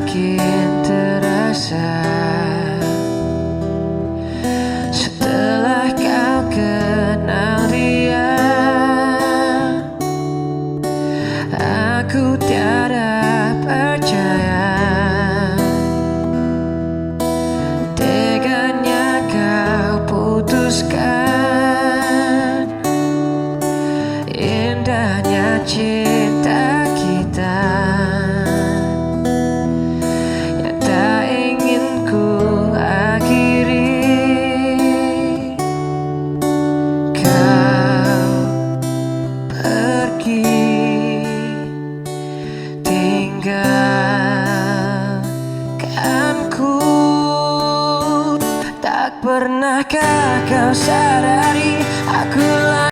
makin terasa setelah kau kenal dia. Aku tiada percaya teganya kau putuskan indahnya cinta kita yang tak ingin ku akhiri. Kau pergi tinggalkanku. Tak pernahkah kau sadari aku